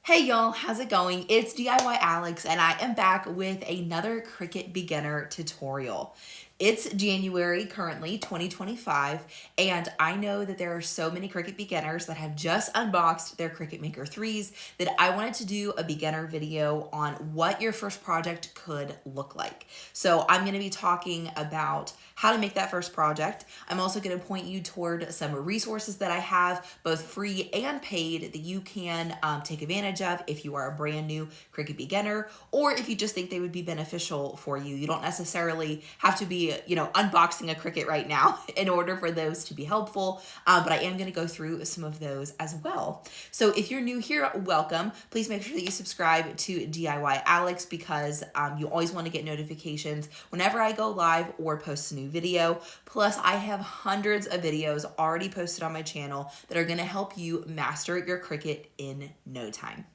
Hey y'all, how's it going? It's DIY Alex and I am back with another Cricut beginner tutorial. It's January currently, 2025, and I know that there are so many Cricut beginners that have just unboxed their Cricut Maker 3s that I wanted to do a beginner video on what your first project could look like. So I'm going to be talking about how to make that first project. I'm also going to point you toward some resources that I have, both free and paid, that you can take advantage of if you are a brand new Cricut beginner, or if you just think they would be beneficial for you. You don't necessarily have to be, unboxing a Cricut right now in order for those to be helpful, but I am going to go through some of those as well. So if you're new here, welcome. Please make sure that you subscribe to DIY Alex because you always want to get notifications whenever I go live or post a new video. Plus, I have hundreds of videos already posted on my channel that are going to help you master your Cricut in no time.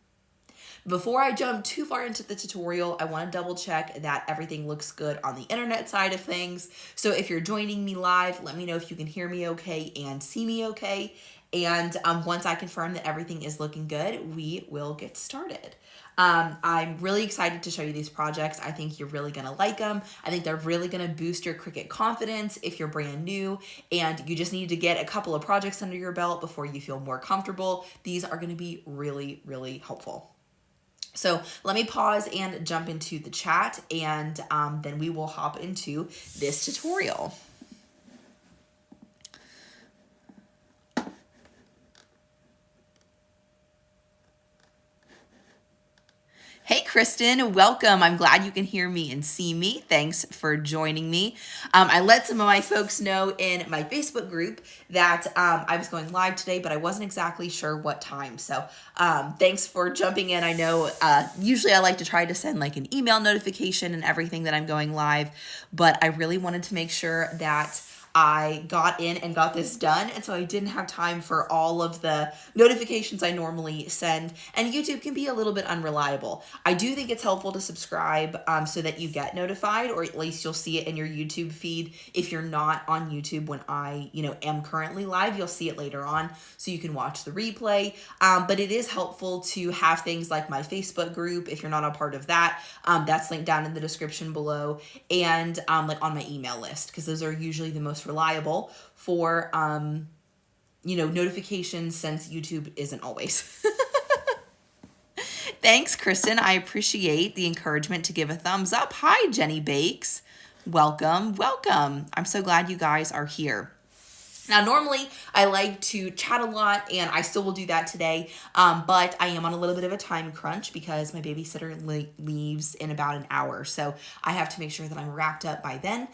Before I jump too far into the tutorial, I want to double check that everything looks good on the internet side of things. So if you're joining me live, let me know if you can hear me okay and see me okay. And once I confirm that everything is looking good, we will get started. I'm really excited to show you these projects. I think you're really gonna like them. I think they're really gonna boost your Cricut confidence if you're brand new and you just need to get a couple of projects under your belt before you feel more comfortable. These are gonna be really, really helpful. So let me pause and jump into the chat, and then we will hop into this tutorial. Hey, Kristen, welcome. I'm glad you can hear me and see me. Thanks for joining me. I let some of my folks know in my Facebook group that I was going live today, but I wasn't exactly sure what time. So thanks for jumping in. I know usually I like to try to send like an email notification and everything that I'm going live, but I really wanted to make sure that I got in and got this done, and so I didn't have time for all of the notifications I normally send, and YouTube can be a little bit unreliable. I do think it's helpful to subscribe so that you get notified, or at least you'll see it in your YouTube feed. If you're not on YouTube when I, am currently live, you'll see it later on, so you can watch the replay. But it is helpful to have things like my Facebook group, if you're not a part of that, that's linked down in the description below, and like on my email list, because those are usually the most reliable for notifications, since YouTube isn't always. Thanks, Kristen. I appreciate the encouragement to give a thumbs up. Hi, Jenny Bakes. Welcome, welcome. I'm so glad you guys are here. Now, normally I like to chat a lot, and I still will do that today, but I am on a little bit of a time crunch because my babysitter leaves in about an hour, so I have to make sure that I'm wrapped up by then.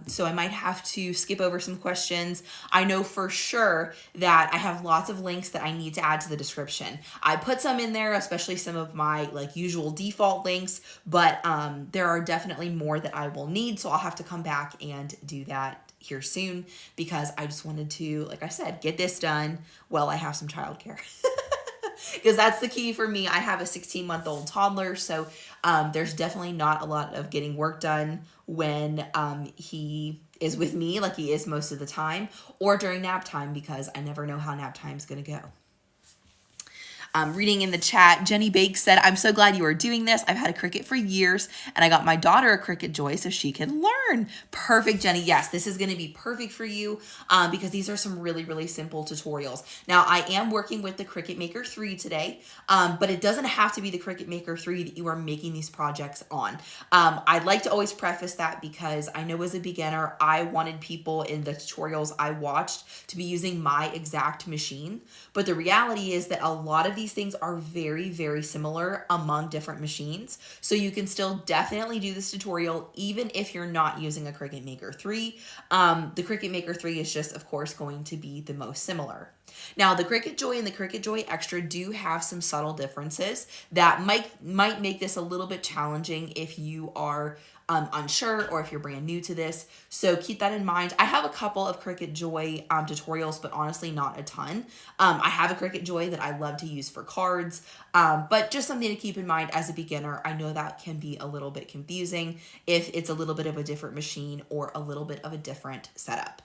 So I might have to skip over some questions. I know for sure that I have lots of links that I need to add to the description. I put some in there, especially some of my usual default links, but there are definitely more that I will need, so I'll have to come back and do that here soon because I just wanted to, like I said, get this done while I have some childcare. Because that's the key for me. I have a 16-month-old toddler, so there's definitely not a lot of getting work done when he is with me like he is most of the time, or during nap time, because I never know how nap time is going to go. Reading in the chat, Jenny Bakes said, I'm so glad you are doing this. I've had a Cricut for years, and I got my daughter a Cricut Joy so she can learn. Perfect, Jenny. Yes, this is going to be perfect for you because these are some really, really simple tutorials. Now, I am working with the Cricut Maker 3 today, but it doesn't have to be the Cricut Maker 3 that you are making these projects on. I'd like to always preface that because I know as a beginner, I wanted people in the tutorials I watched to be using my exact machine, but the reality is that a lot of these things are very, very similar among different machines. So you can still definitely do this tutorial even if you're not using a Cricut Maker 3. The Cricut Maker 3 is just, of course, going to be the most similar. Now, the Cricut Joy and the Cricut Joy Extra do have some subtle differences that might make this a little bit challenging if you are unsure or if you're brand new to this. So keep that in mind. I have a couple of Cricut Joy tutorials, but honestly not a ton. I have a Cricut Joy that I love to use for cards, but just something to keep in mind as a beginner. I know that can be a little bit confusing if it's a little bit of a different machine or a little bit of a different setup.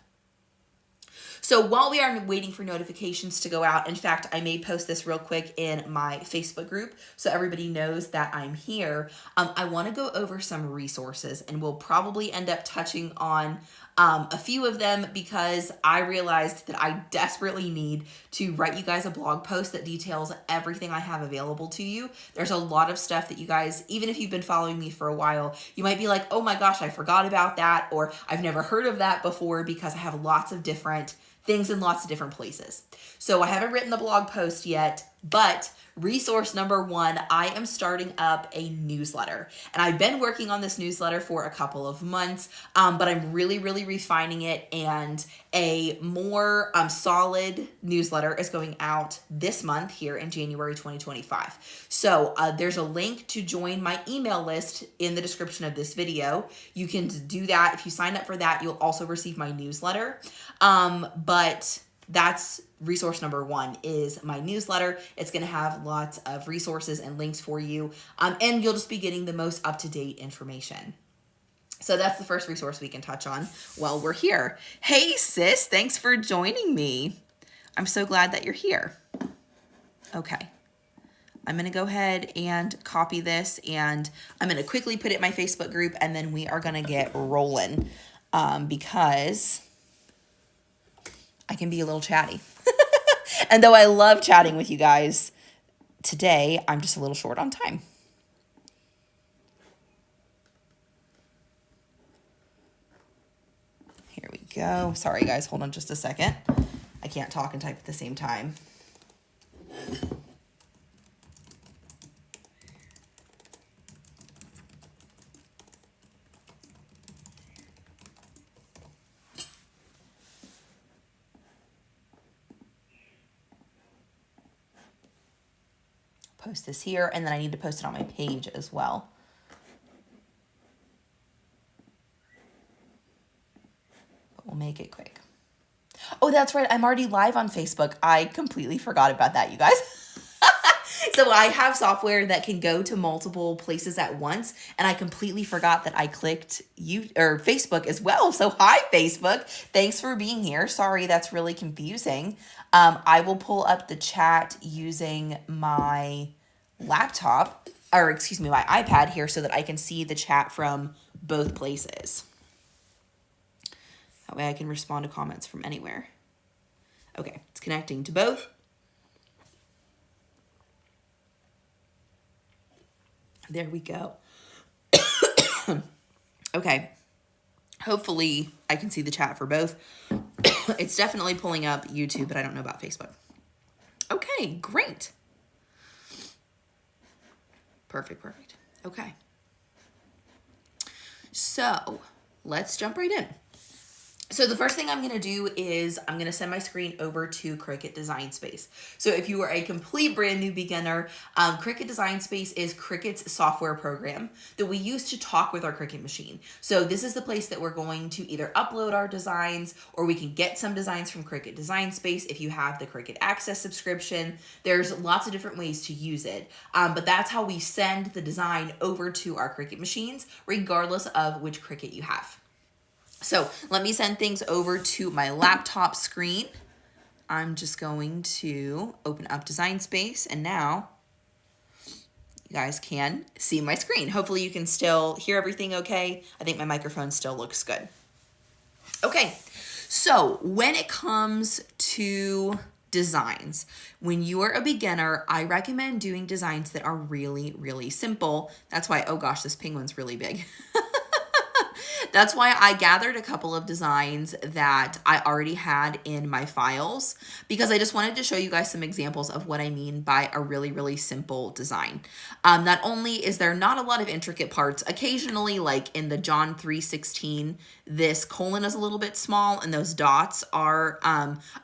So while we are waiting for notifications to go out, in fact, I may post this real quick in my Facebook group so everybody knows that I'm here. I want to go over some resources, and we'll probably end up touching on a few of them because I realized that I desperately need to write you guys a blog post that details everything I have available to you. There's a lot of stuff that you guys, even if you've been following me for a while, you might be like, oh my gosh, I forgot about that, or I've never heard of that before, because I have lots of different things in lots of different places. So I haven't written the blog post yet, but resource number one, I am starting up a newsletter. And I've been working on this newsletter for a couple of months, but I'm really refining it, and a more solid newsletter is going out this month here in January 2025. So there's a link to join my email list in the description of this video. You can do that. If you sign up for that, you'll also receive my newsletter. But that's resource number one, is my newsletter. It's going to have lots of resources and links for you. And you'll just be getting the most up-to-date information. So that's the first resource we can touch on while we're here. Hey sis, thanks for joining me. I'm so glad that you're here. Okay. I'm going to go ahead and copy this, and I'm going to quickly put it in my Facebook group, and then we are going to get rolling because I can be a little chatty. And though I love chatting with you guys, today I'm just a little short on time. Here we go. Sorry guys, hold on just a second. I can't talk and type at the same time. Post this here, and then I need to post it on my page as well. But we'll make it quick. Oh, that's right. I'm already live on Facebook. I completely forgot about that, you guys. So I have software that can go to multiple places at once, and I completely forgot that I clicked Facebook as well. So hi, Facebook. Thanks for being here. Sorry, that's really confusing. I will pull up the chat using my laptop, or excuse me, my iPad here, so that I can see the chat from both places. That way I can respond to comments from anywhere. Okay, it's connecting to both. There we go. Okay. Hopefully I can see the chat for both. It's definitely pulling up YouTube, but I don't know about Facebook. Okay, great. Perfect. Okay. So let's jump right in. So the first thing I'm going to do is I'm going to send my screen over to Cricut Design Space. So if you are a complete brand new beginner, Cricut Design Space is Cricut's software program that we use to talk with our Cricut machine. So this is the place that we're going to either upload our designs, or we can get some designs from Cricut Design Space if you have the Cricut Access subscription. There's lots of different ways to use it, but that's how we send the design over to our Cricut machines, regardless of which Cricut you have. So let me send things over to my laptop screen. I'm just going to open up Design Space, and now you guys can see my screen. Hopefully you can still hear everything okay. I think my microphone still looks good. Okay, so when it comes to designs, when you are a beginner, I recommend doing designs that are really simple. That's why, oh gosh, this penguin's really big. That's why I gathered a couple of designs that I already had in my files, because I just wanted to show you guys some examples of what I mean by a really simple design. Not only is there not a lot of intricate parts, occasionally like in the John 3:16, this colon is a little bit small and those dots are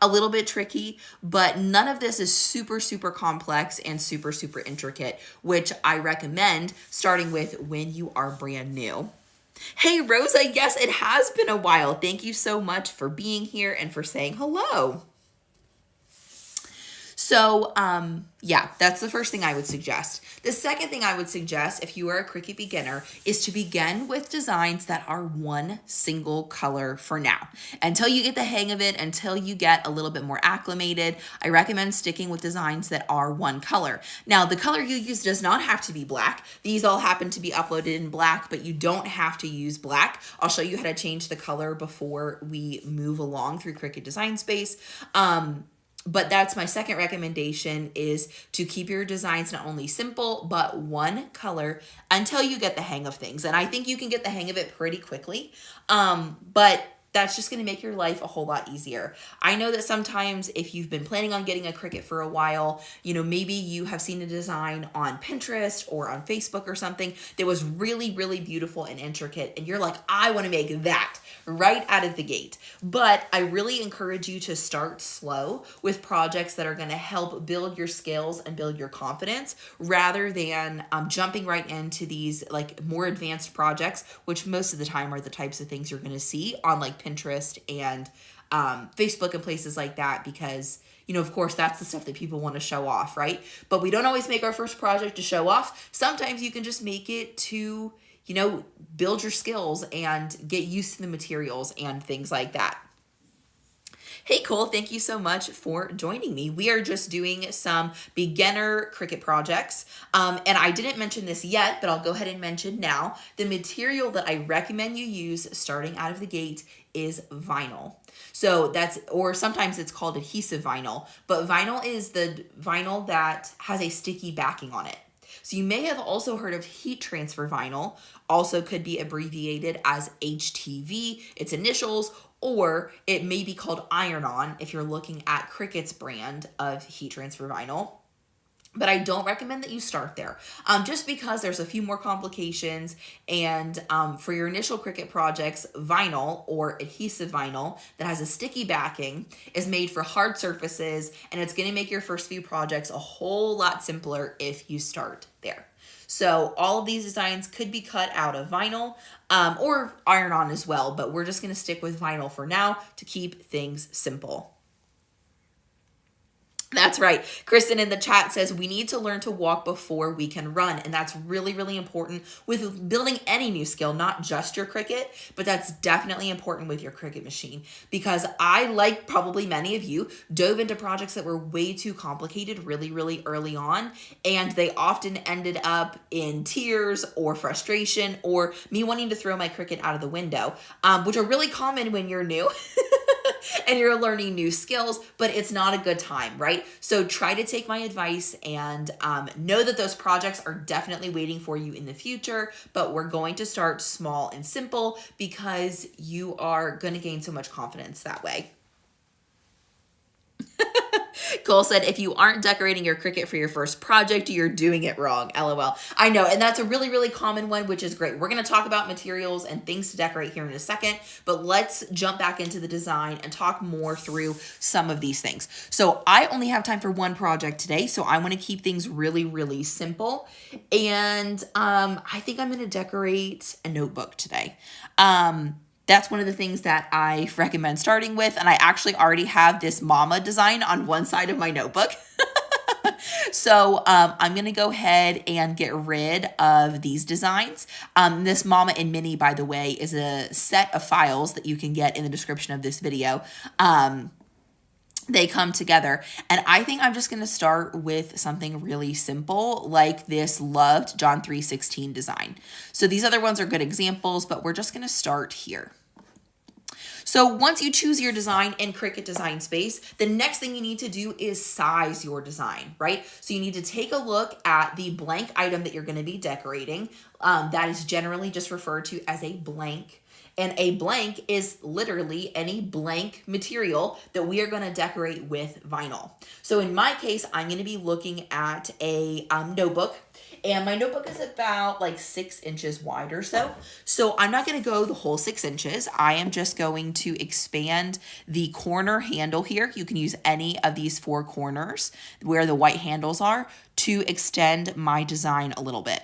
a little bit tricky, but none of this is super complex and super intricate, which I recommend starting with when you are brand new. Hey, Rosa, yes, it has been a while. Thank you so much for being here and for saying hello. So, yeah, that's the first thing I would suggest. The second thing I would suggest if you are a Cricut beginner is to begin with designs that are one single color for now. Until you get the hang of it, until you get a little bit more acclimated, I recommend sticking with designs that are one color. Now, the color you use does not have to be black. These all happen to be uploaded in black, but you don't have to use black. I'll show you how to change the color before we move along through Cricut Design Space. But that's my second recommendation, is to keep your designs not only simple, but one color until you get the hang of things. And I think you can get the hang of it pretty quickly. But that's just going to make your life a whole lot easier. I know that sometimes if you've been planning on getting a Cricut for a while, you know, maybe you have seen a design on Pinterest or on Facebook or something that was really, really beautiful and intricate, and you're like, I want to make that right out of the gate. But I really encourage you to start slow with projects that are going to help build your skills and build your confidence, rather than jumping right into these like more advanced projects, which most of the time are the types of things you're going to see on like Pinterest and Facebook and places like that, because, you know, of course, that's the stuff that people want to show off, right? But we don't always make our first project to show off. Sometimes you can just make it to, you know, build your skills and get used to the materials and things like that. Hey, Cole, thank you so much for joining me. We are just doing some beginner Cricut projects. And I didn't mention this yet, but I'll go ahead and mention now. The material that I recommend you use starting out of the gate is vinyl. So that's, or sometimes it's called adhesive vinyl, but vinyl is the vinyl that has a sticky backing on it. So you may have also heard of heat transfer vinyl, also could be abbreviated as HTV, its initials, or it may be called iron-on if you're looking at Cricut's brand of heat transfer vinyl. But I don't recommend that you start there, just because there's a few more complications. And for your initial Cricut projects, vinyl or adhesive vinyl that has a sticky backing is made for hard surfaces, and it's going to make your first few projects a whole lot simpler if you start there. So all of these designs could be cut out of vinyl or iron-on as well, but we're just going to stick with vinyl for now to keep things simple. That's right. Kristen in the chat says we need to learn to walk before we can run. And that's really, really important with building any new skill, not just your Cricut, but that's definitely important with your Cricut machine, because I, like probably many of you, dove into projects that were way too complicated really, really early on. And they often ended up in tears or frustration or me wanting to throw my Cricut out of the window, which are really common when you're new. And you're learning new skills, but it's not a good time, right? So try to take my advice and know that those projects are definitely waiting for you in the future, but we're going to start small and simple because you are going to gain so much confidence that way. Cole said, if you aren't decorating your Cricut for your first project, you're doing it wrong. LOL. I know, and that's a really, really common one, which is great. We're going to talk about materials and things to decorate here in a second, but let's jump back into the design and talk more through some of these things. So I only have time for one project today, so I want to keep things really, really simple. And I think I'm going to decorate a notebook today. That's one of the things that I recommend starting with. And I actually already have this mama design on one side of my notebook. So I'm going to go ahead and get rid of these designs. This Mama and Mini, by the way, is a set of files that you can get in the description of this video. They come together, and I think I'm just going to start with something really simple like this loved John 3:16 design. So these other ones are good examples, but we're just going to start here. So once you choose your design in Cricut Design Space, the next thing you need to do is size your design, right? So you need to take a look at the blank item that you're going to be decorating. That is generally just referred to as a blank. And a blank is literally any blank material that we are going to decorate with vinyl. So in my case, I'm going to be looking at a notebook. And my notebook is about like 6 inches wide or so. So I'm not going to go the whole 6 inches. I am just going to expand the corner handle here. You can use any of these 4 corners where the white handles are to extend my design a little bit.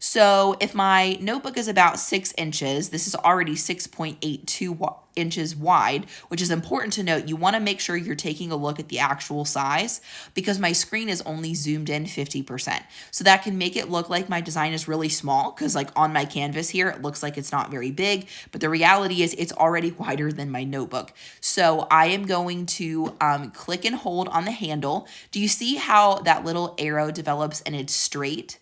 So if my notebook is about 6 inches, this is already 6.82 inches wide, which is important to note. You want to make sure you're taking a look at the actual size because my screen is only zoomed in 50%. So that can make it look like my design is really small because like on my canvas here, it looks like it's not very big, but the reality is it's already wider than my notebook. So I am going to click and hold on the handle. Do you see how that little arrow develops and it's straight?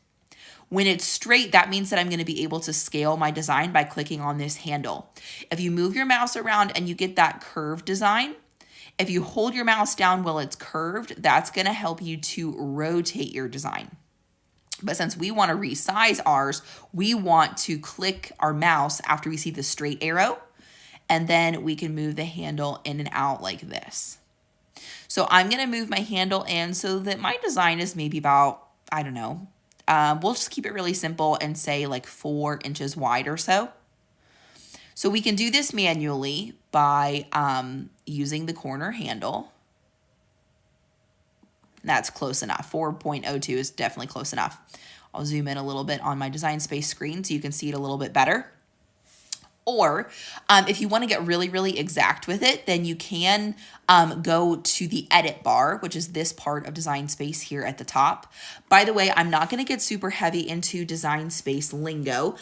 When it's straight, that means that I'm going to be able to scale my design by clicking on this handle. If you move your mouse around and you get that curved design, if you hold your mouse down while it's curved, that's going to help you to rotate your design. But since we want to resize ours, we want to click our mouse after we see the straight arrow, and then we can move the handle in and out like this. So I'm going to move my handle in so that my design is maybe about, I don't know, we'll just keep it really simple and say like 4 inches wide or so. So we can do this manually by using the corner handle. That's close enough. 4.02 is definitely close enough. I'll zoom in a little bit on my Design Space screen so you can see it a little bit better. Or if you want to get really, really exact with it, then you can go to the edit bar, which is this part of Design Space here at the top. By the way, I'm not going to get super heavy into Design Space lingo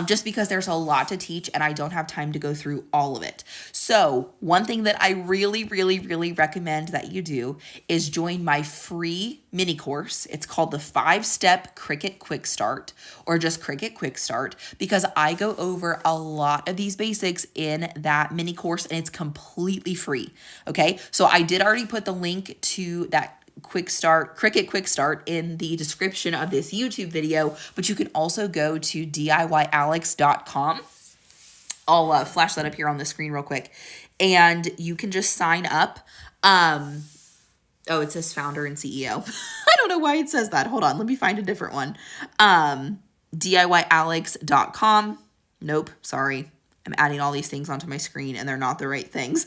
just because there's a lot to teach and I don't have time to go through all of it. So one thing that I really, really, really recommend that you do is join my free mini course. It's called the 5-Step Cricut Quick Start or just Cricut Quick Start because I go over a lot of these basics in that mini course and it's completely free. Okay, so I did already put the link to that Cricut Quick Start in the description of this YouTube video, but you can also go to DIYAlex.com. I'll flash that up here on the screen real quick, and you can just sign up. Oh, it says founder and CEO. I don't know why it says that. Hold on, let me find a different one. DIYAlex.com. Nope, sorry. I'm adding all these things onto my screen and they're not the right things.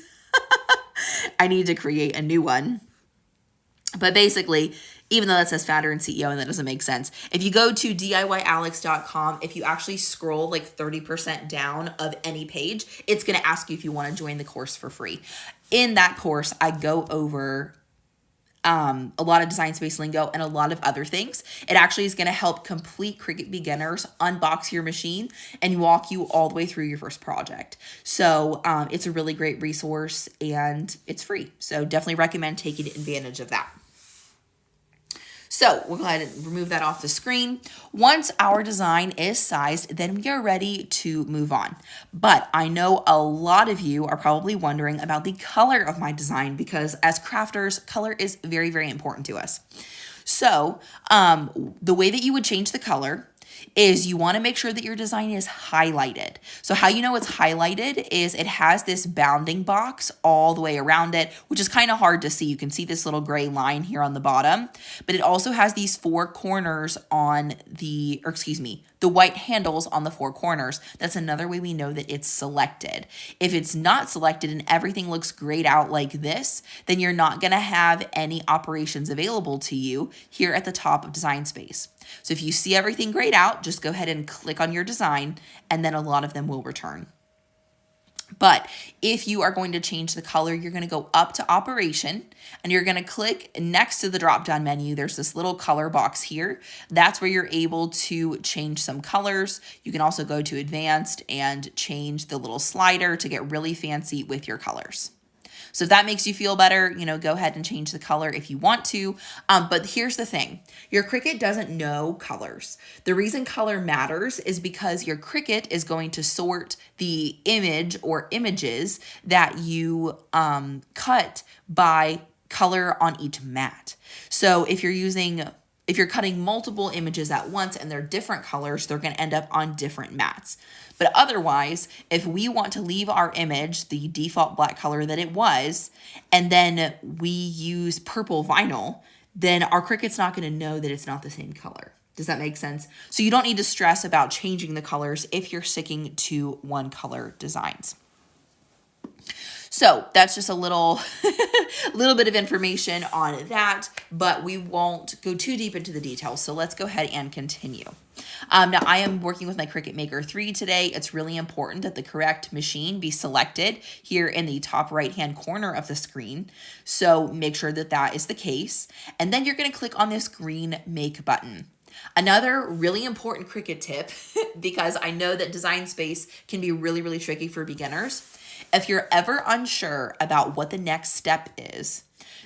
I need to create a new one. But basically, even though that says founder and CEO and that doesn't make sense, if you go to DIYAlex.com, if you actually scroll like 30% down of any page, it's going to ask you if you want to join the course for free. In that course, I go over a lot of Design Space lingo and a lot of other things. It actually is going to help complete Cricut beginners unbox your machine and walk you all the way through your first project. So it's a really great resource and it's free. So definitely recommend taking advantage of that. So we'll go ahead and remove that off the screen. Once our design is sized, then we are ready to move on. But I know a lot of you are probably wondering about the color of my design because as crafters, color is very, very important to us. So the way that you would change the color is you want to make sure that your design is highlighted. So how you know it's highlighted is it has this bounding box all the way around it, which is kind of hard to see. You can see this little gray line here on the bottom, but it also has these 4 corners on the white handles on the 4 corners. That's another way we know that it's selected. If it's not selected and everything looks grayed out like this, then you're not going to have any operations available to you here at the top of Design Space. So if you see everything grayed out, just go ahead and click on your design and then a lot of them will return. But if you are going to change the color, you're going to go up to Operation and you're going to click next to the drop-down menu. There's this little color box here. That's where you're able to change some colors. You can also go to Advanced and change the little slider to get really fancy with your colors. So if that makes you feel better, go ahead and change the color if you want to. But here's the thing. Your Cricut doesn't know colors. The reason color matters is because your Cricut is going to sort the image or images that you cut by color on each mat. So if you're cutting multiple images at once and they're different colors, they're going to end up on different mats. But otherwise, if we want to leave our image the default black color that it was, and then we use purple vinyl, then our Cricut's not going to know that it's not the same color. Does that make sense? So you don't need to stress about changing the colors if you're sticking to one color designs. So that's just a little, little bit of information on that, but we won't go too deep into the details. So let's go ahead and continue. Now I am working with my Cricut Maker 3 today. It's really important that the correct machine be selected here in the top right-hand corner of the screen. So make sure that that is the case. And then you're going to click on this green Make button. Another really important Cricut tip, because I know that Design Space can be really, really tricky for beginners. If you're ever unsure about what the next step is,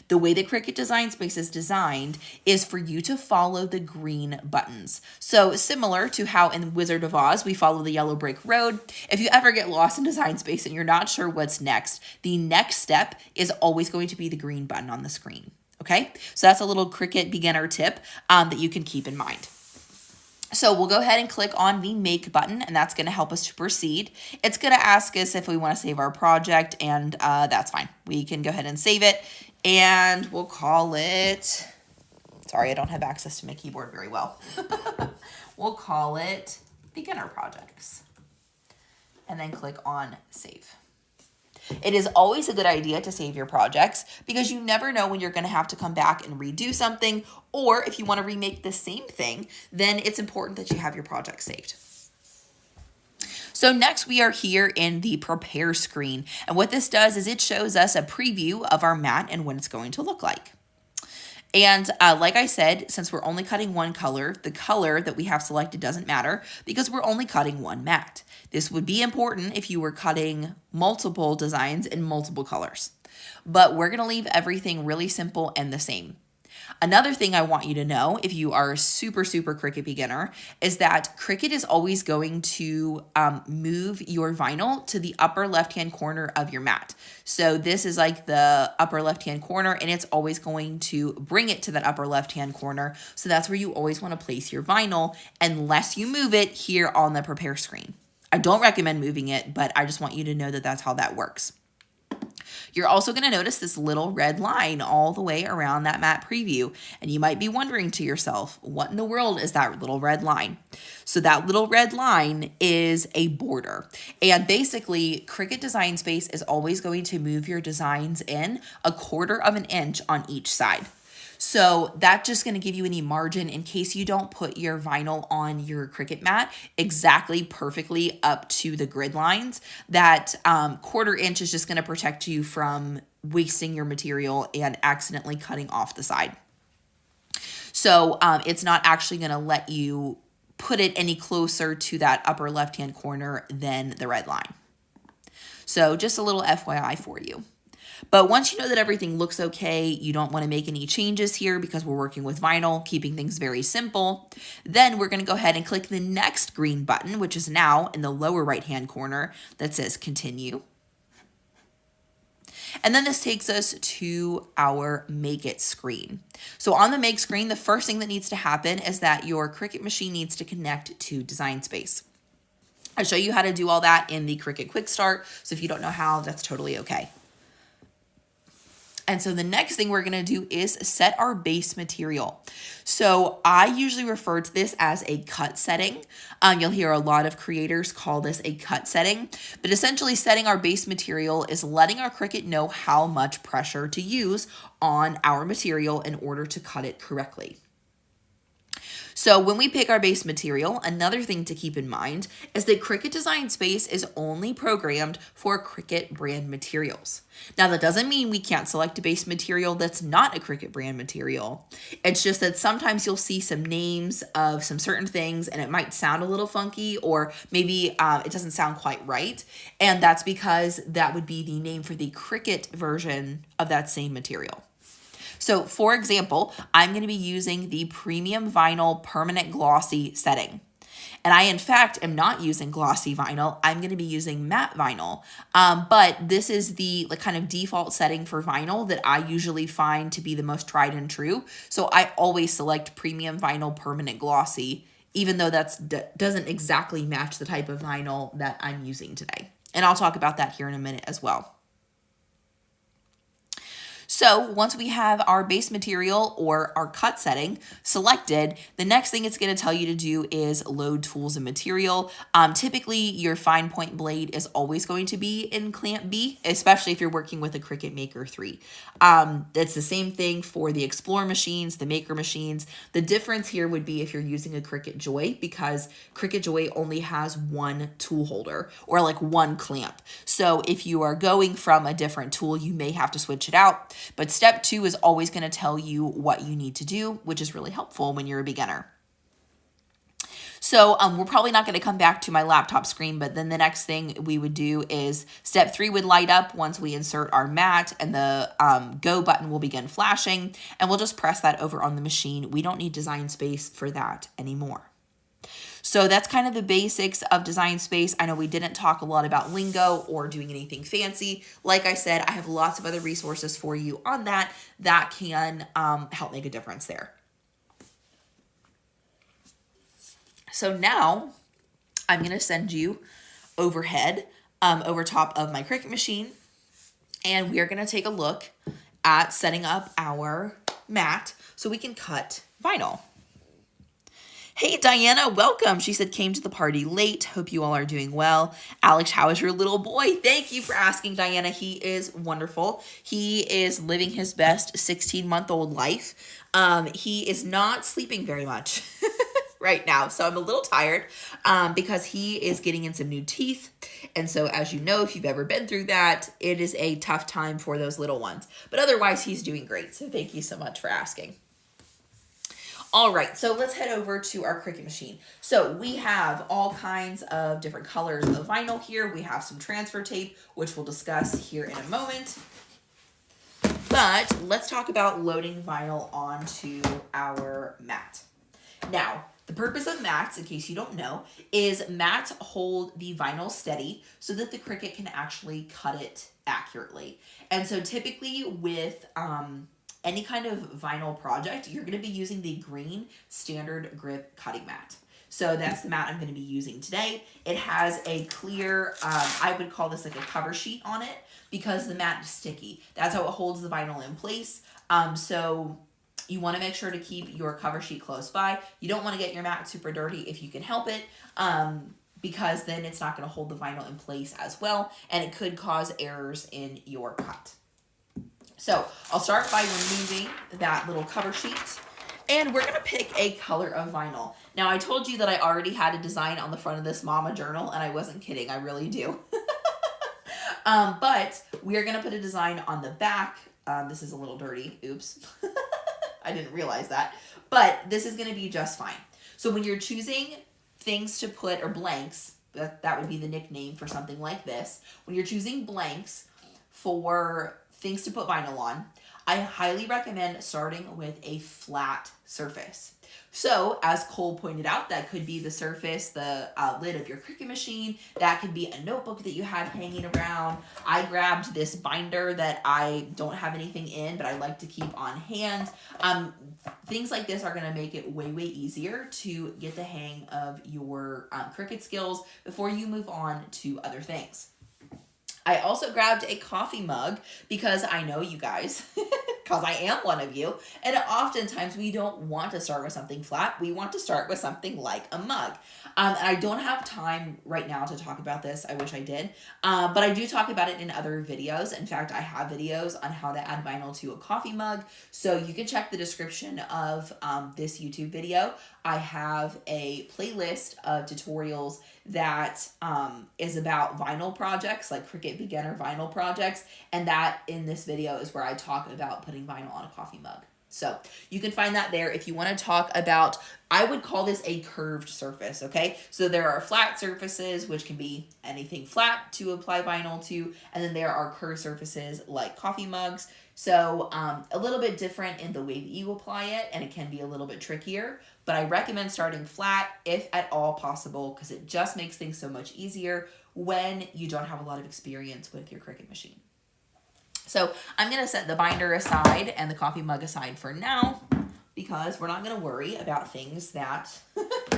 the way that Cricut Design Space is designed is for you to follow the green buttons. So similar to how in Wizard of Oz, we follow the yellow brick road. If you ever get lost in Design Space and you're not sure what's next, the next step is always going to be the green button on the screen. Okay, so that's a little Cricut beginner tip that you can keep in mind. So we'll go ahead and click on the Make button, and that's going to help us to proceed. It's going to ask us if we want to save our project, and that's fine. We can go ahead and save it, and we'll call it, sorry, I don't have access to my keyboard very well. We'll call it Beginner Projects, and then click on Save. It is always a good idea to save your projects because you never know when you're going to have to come back and redo something, or if you want to remake the same thing, then it's important that you have your project saved. So next we are here in the Prepare screen, and what this does is it shows us a preview of our mat and what it's going to look like. And like I said, since we're only cutting one color, the color that we have selected doesn't matter because we're only cutting one mat. This would be important if you were cutting multiple designs in multiple colors. But we're going to leave everything really simple and the same. Another thing I want you to know, if you are a super Cricut beginner, is that Cricut is always going to move your vinyl to the upper left-hand corner of your mat. So this is like the upper left-hand corner, and it's always going to bring it to that upper left-hand corner. So that's where you always want to place your vinyl unless you move it here on the Prepare screen. I don't recommend moving it, but I just want you to know that that's how that works. You're also going to notice this little red line all the way around that mat preview. And you might be wondering to yourself, what in the world is that little red line? So that little red line is a border. And basically, Cricut Design Space is always going to move your designs in 1/4 of an inch on each side. So that's just going to give you any margin in case you don't put your vinyl on your Cricut mat exactly perfectly up to the grid lines. That 1/4 inch is just going to protect you from wasting your material and accidentally cutting off the side. So it's not actually going to let you put it any closer to that upper left-hand corner than the red line. So just a little FYI for you. But once you know that everything looks okay, you don't want to make any changes here because we're working with vinyl, keeping things very simple, then we're going to go ahead and click the next green button, which is now in the lower right-hand corner that says Continue. And then this takes us to our Make It screen. So on the Make screen, the first thing that needs to happen is that your Cricut machine needs to connect to Design Space. I'll show you how to do all that in the Cricut Quick Start, so if you don't know how, that's totally okay. And so the next thing we're going to do is set our base material. So I usually refer to this as a cut setting. You'll hear a lot of creators call this a cut setting, but essentially setting our base material is letting our Cricut know how much pressure to use on our material in order to cut it correctly. So when we pick our base material, another thing to keep in mind is that Cricut Design Space is only programmed for Cricut brand materials. Now that doesn't mean we can't select a base material that's not a Cricut brand material. It's just that sometimes you'll see some names of some certain things and it might sound a little funky, or maybe it doesn't sound quite right. And that's because that would be the name for the Cricut version of that same material. So for example, I'm going to be using the Premium Vinyl Permanent Glossy setting. And I, in fact, am not using glossy vinyl. I'm going to be using matte vinyl. But this is the kind of default setting for vinyl that I usually find to be the most tried and true. So I always select Premium Vinyl Permanent Glossy, even though that doesn't exactly match the type of vinyl that I'm using today. And I'll talk about that here in a minute as well. So once we have our base material or our cut setting selected, the next thing it's going to tell you to do is load tools and material. Typically, your fine point blade is always going to be in clamp B, especially if you're working with a Cricut Maker 3. It's the same thing for the Explorer machines, the Maker machines. The difference here would be if you're using a Cricut Joy, because Cricut Joy only has one tool holder or like one clamp. So if you are going from a different tool, you may have to switch it out. But step 2 is always going to tell you what you need to do, which is really helpful when you're a beginner. So we're probably not going to come back to my laptop screen, but then the next thing we would do is step 3 would light up once we insert our mat, and the go button will begin flashing, and we'll just press that over on the machine. We don't need Design Space for that anymore. So that's kind of the basics of Design Space. I know we didn't talk a lot about lingo or doing anything fancy. Like I said, I have lots of other resources for you on that can help make a difference there. So now I'm going to send you overhead over top of my Cricut machine, and we are going to take a look at setting up our mat so we can cut vinyl. Hey, Diana, welcome. She said, came to the party late. Hope you all are doing well. Alex, how is your little boy? Thank you for asking, Diana. He is wonderful. He is living his best 16-month-old life. He is not sleeping very much right now, so I'm a little tired because he is getting in some new teeth. And so, as you know, if you've ever been through that, it is a tough time for those little ones. But otherwise, he's doing great. So thank you so much for asking. All right, so let's head over to our Cricut machine. So we have all kinds of different colors of vinyl here. We have some transfer tape, which we'll discuss here in a moment. But let's talk about loading vinyl onto our mat. Now, the purpose of mats, in case you don't know, is mats hold the vinyl steady so that the Cricut can actually cut it accurately. And so typically with any kind of vinyl project, you're going to be using the green standard grip cutting mat. So that's the mat I'm going to be using today. It has a clear, I would call this like a cover sheet on it because the mat is sticky. That's how it holds the vinyl in place. So you want to make sure to keep your cover sheet close by. You don't want to get your mat super dirty if you can help it, because then it's not going to hold the vinyl in place as well, and it could cause errors in your cut. So I'll start by removing that little cover sheet, and we're going to pick a color of vinyl. Now, I told you that I already had a design on the front of this mama journal, and I wasn't kidding. I really do. But we are going to put a design on the back. This is a little dirty. Oops. I didn't realize that. But this is going to be just fine. So when you're choosing things to put, or blanks, that would be the nickname for something like this. When you're choosing blanks for things to put vinyl on, I highly recommend starting with a flat surface. So, as Cole pointed out, that could be the surface, the lid of your Cricut machine. That could be a notebook that you had hanging around. I grabbed this binder that I don't have anything in, but I like to keep on hand. Things like this are going to make it way, way easier to get the hang of your Cricut skills before you move on to other things. I also grabbed a coffee mug because I know you guys, because I am one of you, and oftentimes we don't want to start with something flat. We want to start with something like a mug. And I don't have time right now to talk about this. I wish I did. But I do talk about it in other videos. In fact, I have videos on how to add vinyl to a coffee mug. So you can check the description of this YouTube video. I have a playlist of tutorials that is about vinyl projects, like Cricut beginner vinyl projects. And that in this video is where I talk about putting vinyl on a coffee mug. So you can find that there if you want to talk about, I would call this a curved surface, okay? So there are flat surfaces, which can be anything flat to apply vinyl to, and then there are curved surfaces like coffee mugs. So a little bit different in the way that you apply it, and it can be a little bit trickier, but I recommend starting flat if at all possible, because it just makes things so much easier when you don't have a lot of experience with your Cricut machine. So I'm going to set the binder aside and the coffee mug aside for now, because we're not going to worry about things that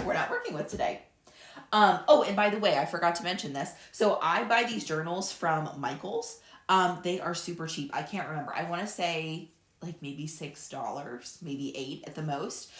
we're not working with today. Oh, and by the way, I forgot to mention this. So I buy these journals from Michaels. They are super cheap. I can't remember. I want to say like maybe $6, maybe $8 at the most,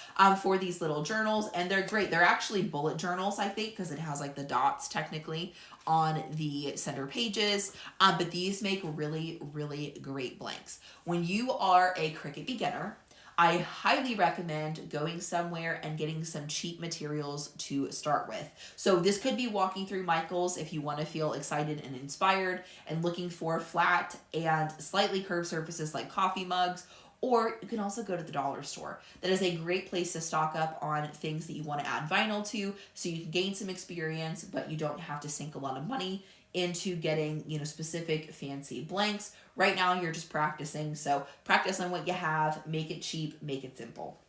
for these little journals. And they're great. They're actually bullet journals, I think, because it has like the dots technically on the center pages. But these make really, really great blanks. When you are a Cricut beginner, I highly recommend going somewhere and getting some cheap materials to start with. So this could be walking through Michael's if you want to feel excited and inspired and looking for flat and slightly curved surfaces like coffee mugs, or you can also go to the dollar store. That is a great place to stock up on things that you want to add vinyl to, so you can gain some experience, but you don't have to sink a lot of money into getting, you know, specific fancy blanks. Right now you're just practicing, so practice on what you have, make it cheap, make it simple.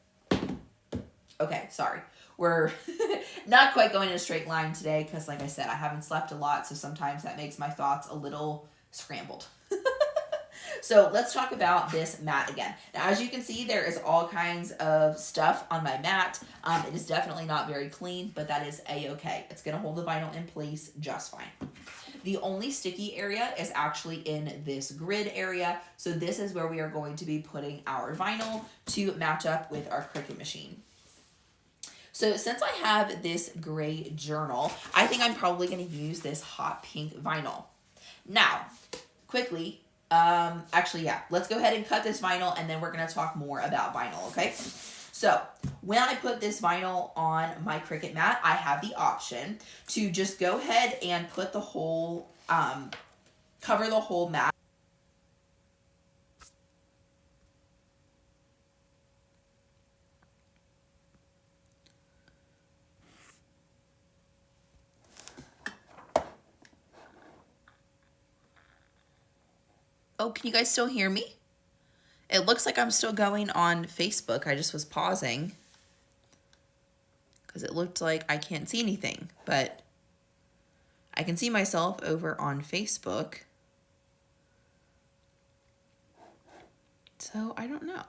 Okay, sorry. We're not quite going in a straight line today because, like I said, I haven't slept a lot, so sometimes that makes my thoughts a little scrambled. So let's talk about this mat again. Now, as you can see, there is all kinds of stuff on my mat. It is definitely not very clean, but that is a-okay. It's going to hold the vinyl in place just fine. The only sticky area is actually in this grid area. So this is where we are going to be putting our vinyl to match up with our Cricut machine. So since I have this gray journal, I think I'm probably going to use this hot pink vinyl. Now, quickly, actually, yeah, let's go ahead and cut this vinyl and then we're going to talk more about vinyl, okay? So when I put this vinyl on my Cricut mat, I have the option to just go ahead and put the whole, cover the whole mat. Oh, can you guys still hear me? It looks like I'm still going on Facebook. I just was pausing because it looked like I can't see anything, but I can see myself over on Facebook. So I don't know.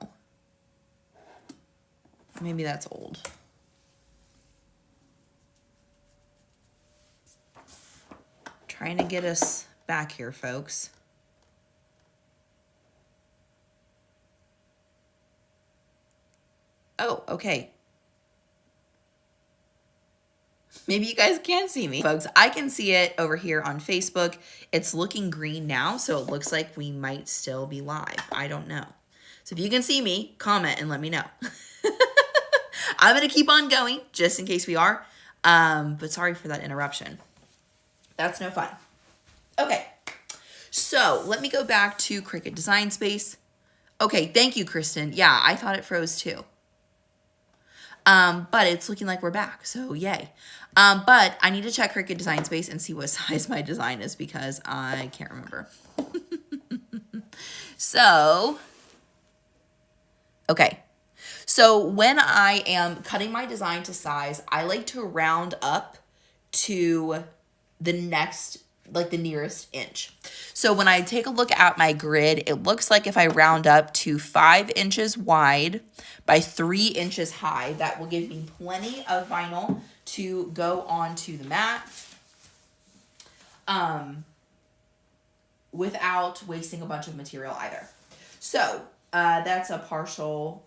Maybe that's old. Trying to get us back here, folks. Oh, okay. Maybe you guys can see me. Folks, I can see it over here on Facebook. It's looking green now, so it looks like we might still be live. I don't know. So if you can see me, comment and let me know. I'm going to keep on going just in case we are. But sorry for that interruption. That's no fun. Okay. So let me go back to Cricut Design Space. Okay, thank you, Kristen. Yeah, I thought it froze too. But it's looking like we're back, so yay. But I need to check Cricut Design Space and see what size my design is because I can't remember. So, okay. So when I am cutting my design to size, I like to round up to the next, like the nearest inch. So when I take a look at my grid, it looks like if I round up to 5 inches wide by 3 inches high, that will give me plenty of vinyl to go onto the mat without wasting a bunch of material either. So that's a partial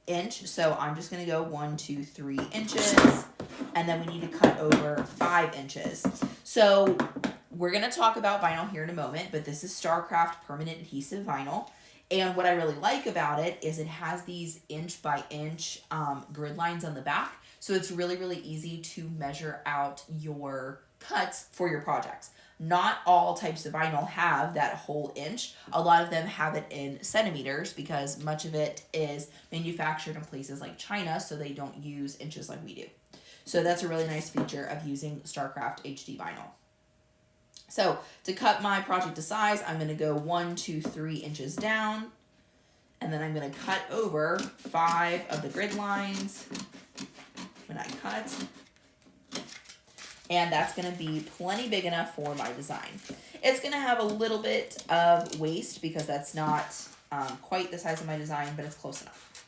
inch. So I'm just going to go 1, 2, 3 inches, and then we need to cut over 5 inches. So we're going to talk about vinyl here in a moment, but this is StarCraft permanent adhesive vinyl. And what I really like about it is it has these inch by inch grid lines on the back. So it's really, really easy to measure out your cuts for your projects. Not all types of vinyl have that whole inch. A lot of them have it in centimeters because much of it is manufactured in places like China, so they don't use inches like we do. So that's a really nice feature of using StarCraft HD vinyl. So to cut my project to size, I'm going to go 1, 2, 3 inches down, and then I'm going to cut over 5 of the grid lines when I cut. And that's going to be plenty big enough for my design. It's going to have a little bit of waste because that's not quite the size of my design, but it's close enough.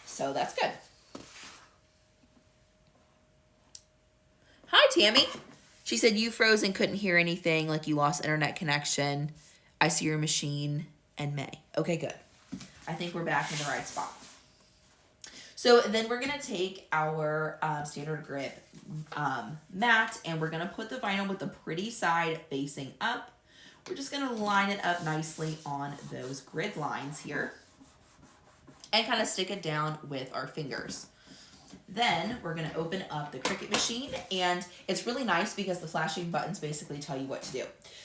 So that's good. Hi, Tammy. She said, you froze and couldn't hear anything, like you lost internet connection. I see your machine and May. Okay, good. I think we're back in the right spot. So then we're going to take our standard grip mat, and we're going to put the vinyl with the pretty side facing up. We're just going to line it up nicely on those grid lines here and kind of stick it down with our fingers. Then we're going to open up the Cricut machine, and it's really nice because the flashing buttons basically tell you what to do.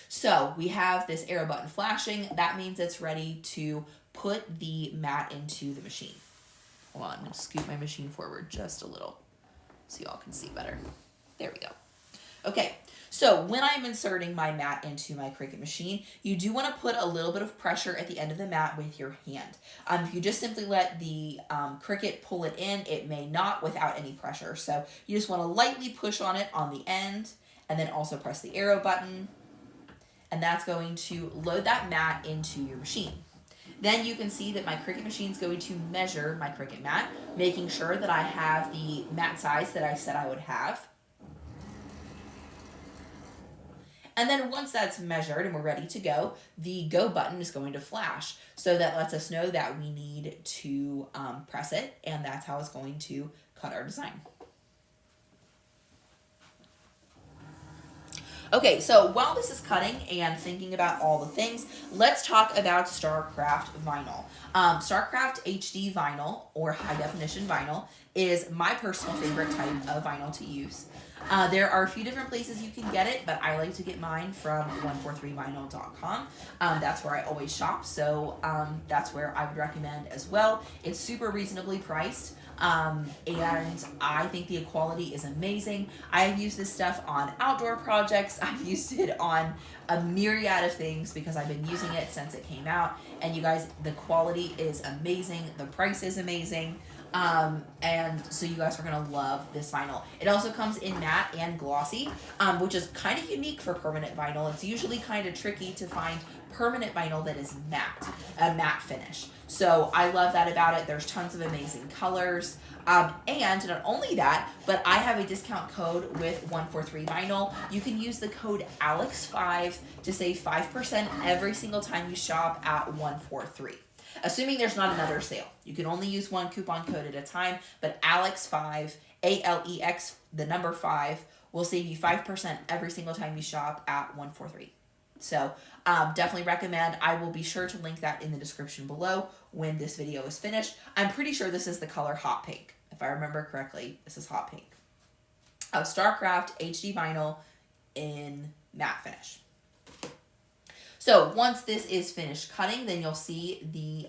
So we have this arrow button flashing. That means it's ready to put the mat into the machine. Hold on, I'm going to scoot my machine forward just a little so y'all can see better. There we go. Okay, so when I'm inserting my mat into my Cricut machine, you do want to put a little bit of pressure at the end of the mat with your hand. If you just simply let the Cricut pull it in, it may not without any pressure. So you just want to lightly push on it on the end, and then also press the arrow button, and that's going to load that mat into your machine. Then you can see that my Cricut machine is going to measure my Cricut mat, making sure that I have the mat size that I said I would have. And then once that's measured and we're ready to go, the go button is going to flash. So that lets us know that we need to press it, and that's how it's going to cut our design. Okay, so while this is cutting and thinking about all the things, let's talk about StarCraft vinyl. StarCraft HD vinyl, or high definition vinyl, is my personal favorite type of vinyl to use. There are a few different places you can get it, but I like to get mine from 143vinyl.com. That's where I always shop, so that's where I would recommend as well. It's super reasonably priced. And I think the quality is amazing. I've used this stuff on outdoor projects. I've used it on a myriad of things because I've been using it since it came out. And you guys, the quality is amazing. The price is amazing. And so you guys are going to love this vinyl. It also comes in matte and glossy, which is kind of unique for permanent vinyl. It's usually kind of tricky to find permanent vinyl that is matte, a matte finish. So I love that about it. There's tons of amazing colors. And not only that, but I have a discount code with 143 vinyl. You can use the code ALEX5 to save 5% every single time you shop at 143. Assuming there's not another sale. You can only use one coupon code at a time, but ALEX5, ALEX, the number 5, will save you 5% every single time you shop at 143. So definitely recommend. I will be sure to link that in the description below when this video is finished. I'm pretty sure this is the color hot pink. If I remember correctly, this is hot pink. StarCraft HD vinyl in matte finish. So once this is finished cutting, then you'll see the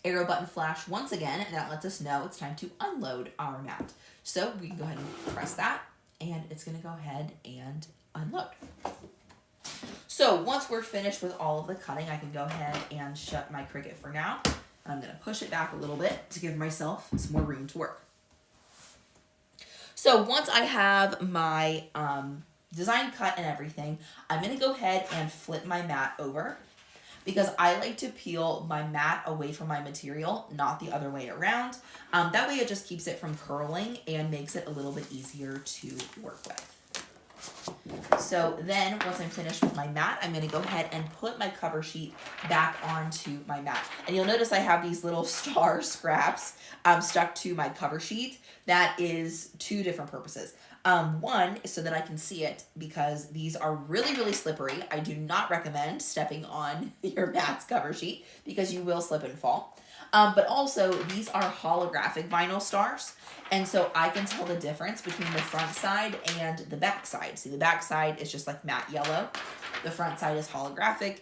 arrow button flash once again, and that lets us know it's time to unload our mat. So we can go ahead and press that, and it's going to go ahead and unload. So once we're finished with all of the cutting, I can go ahead and shut my Cricut for now. I'm going to push it back a little bit to give myself some more room to work. So once I have my design cut and everything, I'm going to go ahead and flip my mat over because I like to peel my mat away from my material, not the other way around. That way it just keeps it from curling and makes it a little bit easier to work with. So then once I'm finished with my mat, I'm going to go ahead and put my cover sheet back onto my mat. And you'll notice I have these little star scraps stuck to my cover sheet. That is two different purposes. One is so that I can see it because these are really, really slippery. I do not recommend stepping on your mat's cover sheet because you will slip and fall. But also these are holographic vinyl stars. And so I can tell the difference between the front side and the back side. See, the back side is just like matte yellow. The front side is holographic.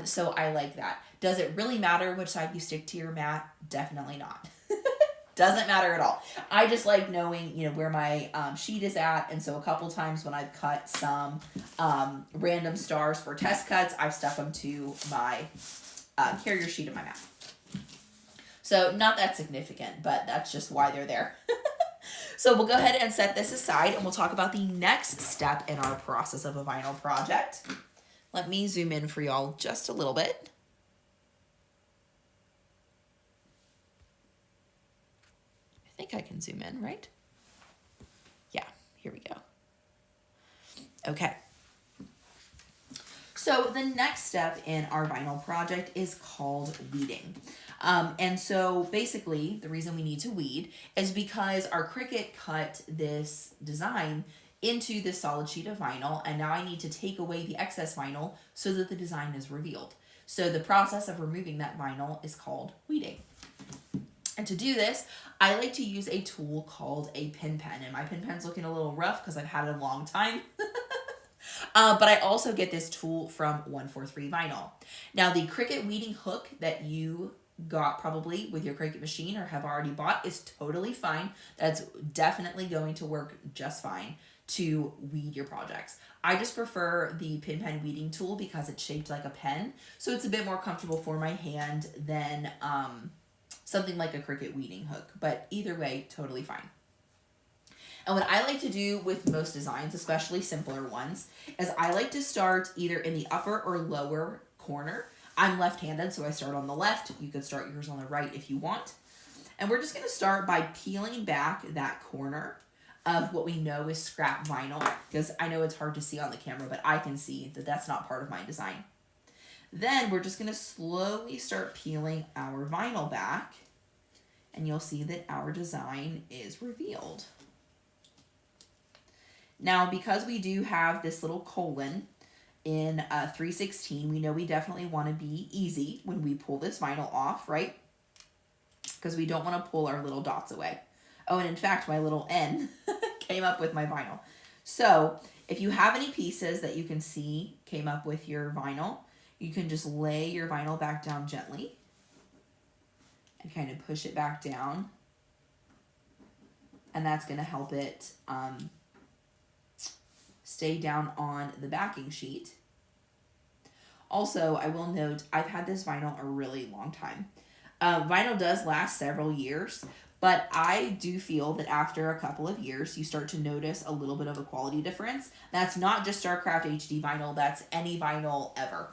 So I like that. Does it really matter which side you stick to your mat? Definitely not. Doesn't matter at all. I just like knowing, where my sheet is at. And so a couple times when I've cut some random stars for test cuts, I've stuck them to my carrier sheet of my mat. So not that significant, but that's just why they're there. So we'll go ahead and set this aside, and we'll talk about the next step in our process of a vinyl project. Let me zoom in for y'all just a little bit. I think I can zoom in, right? Yeah, here we go. Okay. So the next step in our vinyl project is called weeding. And so basically the reason we need to weed is because our Cricut cut this design into this solid sheet of vinyl, and now I need to take away the excess vinyl so that the design is revealed. So the process of removing that vinyl is called weeding. And to do this, I like to use a tool called a pin pen. And my pin pen's looking a little rough because I've had it a long time. But I also get this tool from 143 Vinyl. Now, the Cricut weeding hook that you got probably with your Cricut machine or have already bought is totally fine. That's definitely going to work just fine to weed your projects. I just prefer the pin pen weeding tool because it's shaped like a pen, so it's a bit more comfortable for my hand than something like a Cricut weeding hook. But either way, totally fine. And what I like to do with most designs, especially simpler ones, is I like to start either in the upper or lower corner. I'm left-handed, so I start on the left. You could start yours on the right if you want. And we're just going to start by peeling back that corner of what we know is scrap vinyl, because I know it's hard to see on the camera, but I can see that that's not part of my design. Then we're just going to slowly start peeling our vinyl back, and you'll see that our design is revealed. Now, because we do have this little colon in 316, we know we definitely want to be easy when we pull this vinyl off, right? Because we don't want to pull our little dots away. Oh, and in fact, my little N came up with my vinyl. So if you have any pieces that you can see came up with your vinyl, you can just lay your vinyl back down gently and kind of push it back down. And that's going to help it stay down on the backing sheet. Also, I will note, I've had this vinyl a really long time. Vinyl does last several years, but I do feel that after a couple of years, you start to notice a little bit of a quality difference. That's not just StarCraft HD vinyl, that's any vinyl ever.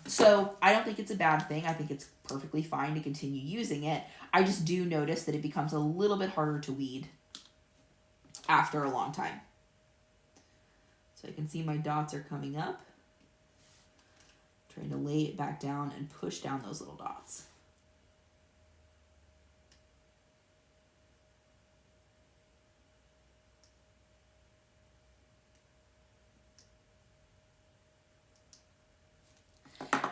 So I don't think it's a bad thing. I think it's perfectly fine to continue using it. I just do notice that it becomes a little bit harder to weed after a long time. So I can see my dots are coming up. Trying to lay it back down and push down those little dots.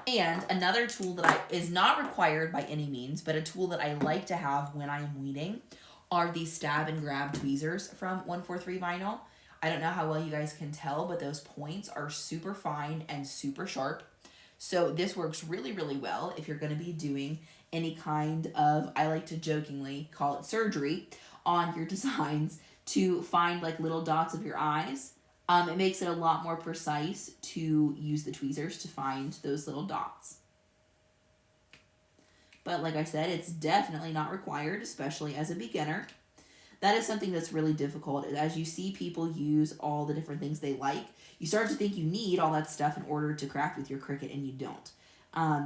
And another tool that is not required by any means, but a tool that I like to have when I am weeding are these stab and grab tweezers from 143 Vinyl. I don't know how well you guys can tell, but those points are super fine and super sharp. So this works really, really well if you're going to be doing any kind of, I like to jokingly call it surgery, on your designs to find like little dots of your eyes. It makes it a lot more precise to use the tweezers to find those little dots. But like I said, it's definitely not required, especially as a beginner. That is something that's really difficult. As you see people use all the different things they like, you start to think you need all that stuff in order to craft with your Cricut, and you don't.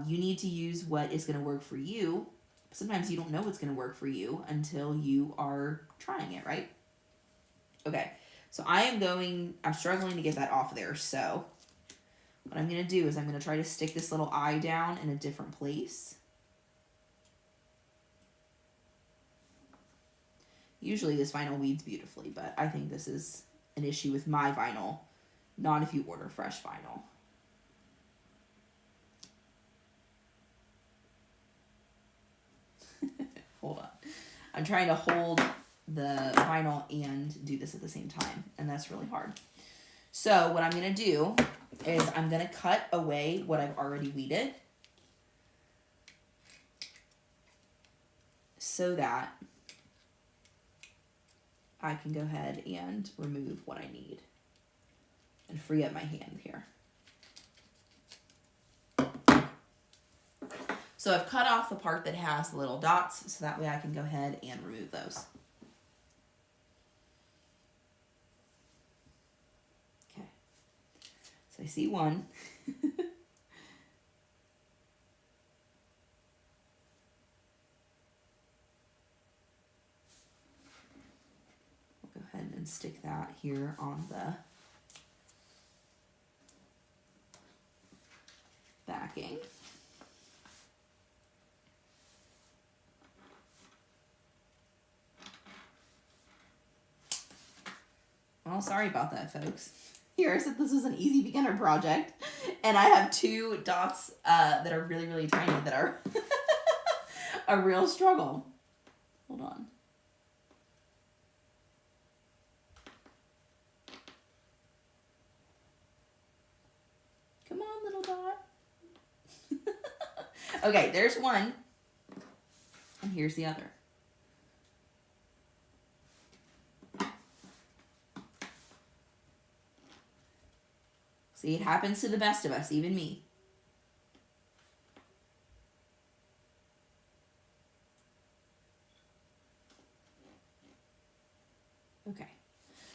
You need to use what is going to work for you. Sometimes you don't know what's going to work for you until you are trying it, right? Okay, so I'm struggling to get that off there. So what I'm going to do is I'm going to try to stick this little eye down in a different place. Usually this vinyl weeds beautifully, but I think this is an issue with my vinyl, not if you order fresh vinyl. Hold on. I'm trying to hold the vinyl and do this at the same time, and that's really hard. So what I'm going to do is I'm going to cut away what I've already weeded so that I can go ahead and remove what I need and free up my hand here. So I've cut off the part that has the little dots so that way I can go ahead and remove those. Okay, so I see one. And stick that here on the backing. Well, sorry about that, folks. Here, I said this was an easy beginner project, and I have 2 dots that are really, really tiny that are a real struggle. Hold on. Come on, little dot. Okay, there's one, and here's the other. See, it happens to the best of us, even me. Okay,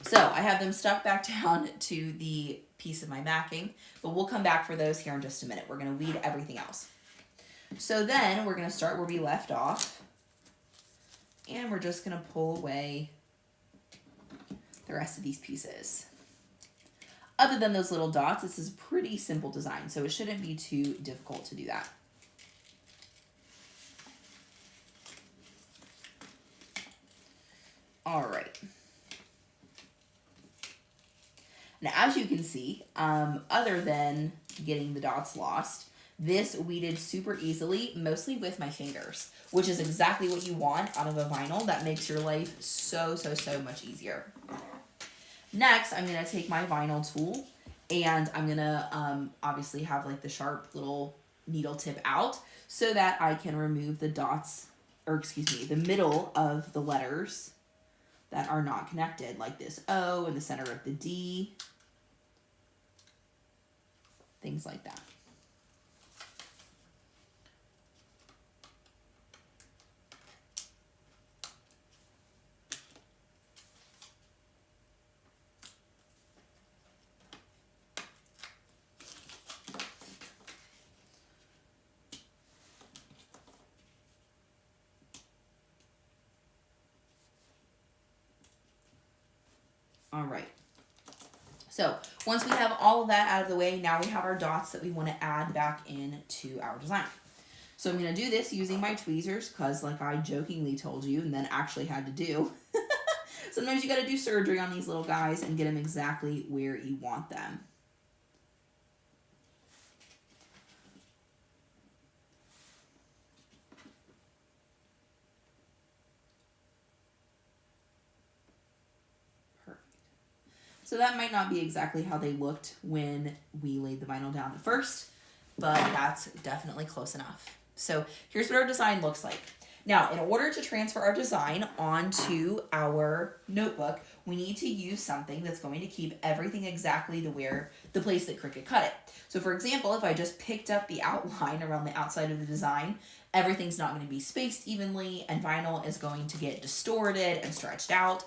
so I have them stuck back down to the piece of my backing, but we'll come back for those here in just a minute. We're going to weed everything else. So then we're going to start where we left off, and we're just going to pull away the rest of these pieces. Other than those little dots, this is a pretty simple design, so it shouldn't be too difficult to do that. All right. Now, as you can see, other than getting the dots lost, this weeded super easily, mostly with my fingers, which is exactly what you want out of a vinyl. That makes your life so much easier. Next, I'm going to take my vinyl tool, and I'm going to obviously have like the sharp little needle tip out so that I can remove the dots, or excuse me, the middle of the letters that are not connected, like this O in the center of the D, things like that. All right. So once we have all of that out of the way, now we have our dots that we want to add back into our design. So I'm going to do this using my tweezers because, like I jokingly told you and then actually had to do, sometimes you got to do surgery on these little guys and get them exactly where you want them. So that might not be exactly how they looked when we laid the vinyl down at first, but that's definitely close enough. So here's what our design looks like. Now, in order to transfer our design onto our notebook, we need to use something that's going to keep everything exactly the place that Cricut cut it. So for example, if I just picked up the outline around the outside of the design, everything's not going to be spaced evenly, and vinyl is going to get distorted and stretched out.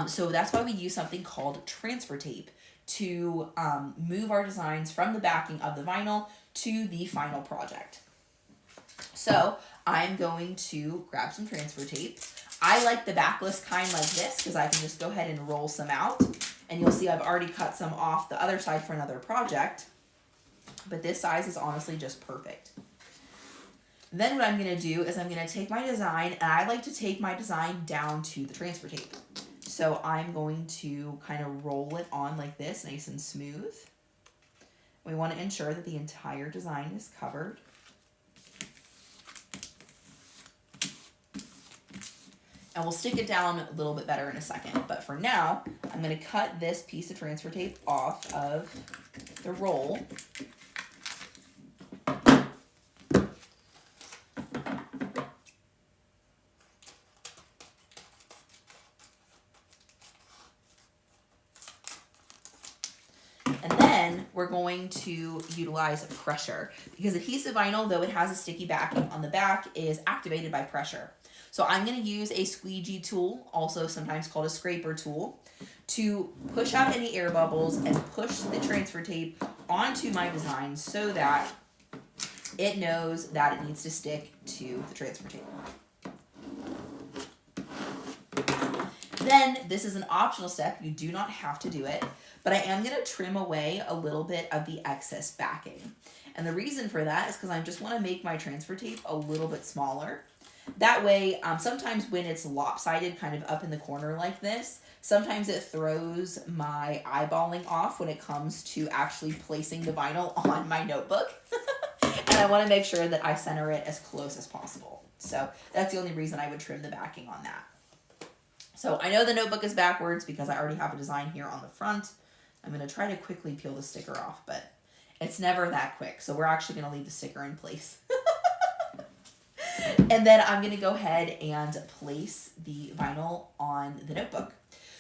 So that's why we use something called transfer tape to move our designs from the backing of the vinyl to the final project. So I'm going to grab some transfer tape. I like the backless kind like this because I can just go ahead and roll some out. And you'll see I've already cut some off the other side for another project. But this size is honestly just perfect. Then what I'm going to do is I'm going to take my design, and I like to take my design down to the transfer tape. So I'm going to kind of roll it on like this, nice and smooth. We want to ensure that the entire design is covered. And we'll stick it down a little bit better in a second. But for now, I'm going to cut this piece of transfer tape off of the roll. And then we're going to utilize pressure because adhesive vinyl, though it has a sticky backing on the back, is activated by pressure. So I'm going to use a squeegee tool, also sometimes called a scraper tool, to push out any air bubbles and push the transfer tape onto my design so that it knows that it needs to stick to the transfer tape. Then this is an optional step. You do not have to do it, but I am going to trim away a little bit of the excess backing. And the reason for that is because I just want to make my transfer tape a little bit smaller. That way, sometimes when it's lopsided kind of up in the corner like this, sometimes it throws my eyeballing off when it comes to actually placing the vinyl on my notebook. And I want to make sure that I center it as close as possible. So that's the only reason I would trim the backing on that. So I know the notebook is backwards because I already have a design here on the front. I'm going to try to quickly peel the sticker off, but it's never that quick. So we're actually going to leave the sticker in place. And then I'm going to go ahead and place the vinyl on the notebook.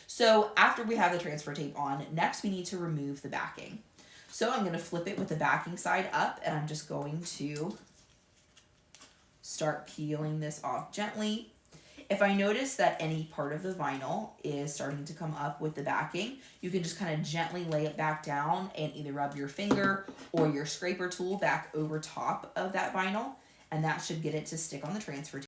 So after we have the transfer tape on, next we need to remove the backing. So I'm going to flip it with the backing side up, and I'm just going to start peeling this off gently. If I notice that any part of the vinyl is starting to come up with the backing, you can just kind of gently lay it back down and either rub your finger or your scraper tool back over top of that vinyl, and that should get it to stick on the transfer tape.